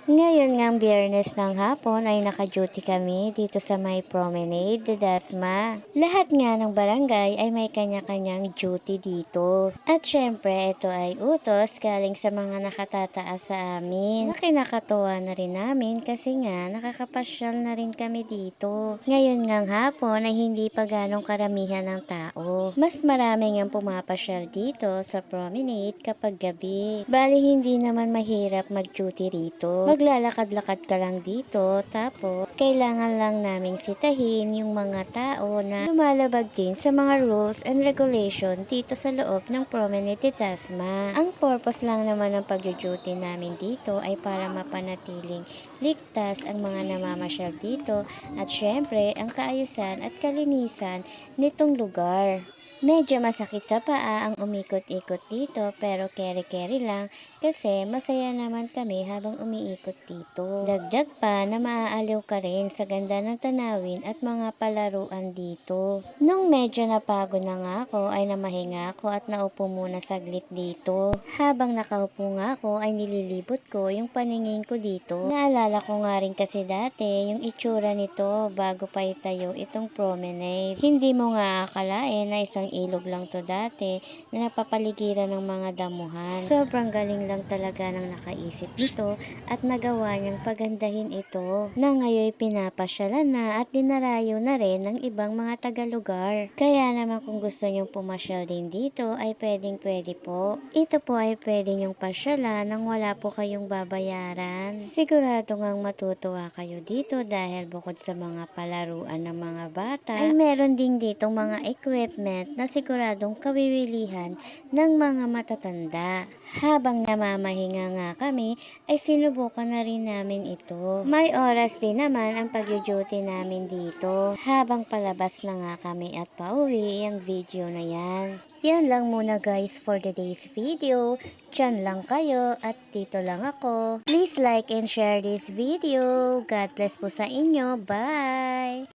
Ngayon ngang Biyernes ng hapon ay naka-duty kami dito sa may promenade de Dasma. Lahat nga ng barangay ay may kanya-kanyang duty dito. At syempre ito ay utos galing sa mga nakatataas sa amin. Na kinakatuwa na rin namin kasi nga nakakapasyal na rin kami dito. Ngayon ngang hapon ay hindi pa ganong karamihan ng tao. Mas marami ngang pumapasyal dito sa promenade kapag gabi. Bali hindi naman mahirap mag-duty rito. Maglalakad-lakad ka lang dito, tapos kailangan lang naming sitahin yung mga tao na lumalabag din sa mga rules and regulation dito sa loob ng Promenade de Dasma. Ang purpose lang naman ng pag-duty namin dito ay para mapanatiling ligtas ang mga namamasyal dito at syempre ang kaayusan at kalinisan nitong lugar. Medyo masakit sa paa ang umikot-ikot dito pero keri-keri lang kasi masaya naman kami habang umiikot dito. Dagdag pa na maaaliw ka rin sa ganda ng tanawin at mga palaruan dito. Nung medyo napagod na nga ako ay namahinga ako at naupo muna saglit dito. Habang nakaupo nga ako ay nililibot ko yung paningin ko dito. Naalala ko nga rin kasi dati yung itsura nito bago pa itayo itong promenade. Hindi mo nga akalain na isang ilog lang to dati na napapaligiran ng mga damuhan. Sobrang galing lang talaga ng nakaisip nito at nagawa niyang pagandahin ito na ngayon pinapasyalan na at dinarayo na rin ng ibang mga tagalugar. Kaya naman kung gusto niyong pumasyal din dito ay pwede po. Ito po ay pwede niyong pasyalan nang wala po kayong babayaran. Sigurado ngang matutuwa kayo dito dahil bukod sa mga palaruan ng mga bata ay meron din ditong mga equipment na siguradong kawiwilihan ng mga matatanda. Habang namamahinga nga kami, ay sinubukan na rin namin ito. May oras din naman ang pag-duty namin dito. Habang palabas na nga kami at pauwi ang video na yan. Yan lang muna guys for today's video. Diyan lang kayo at dito lang ako. Please like and share this video. God bless po sa inyo. Bye!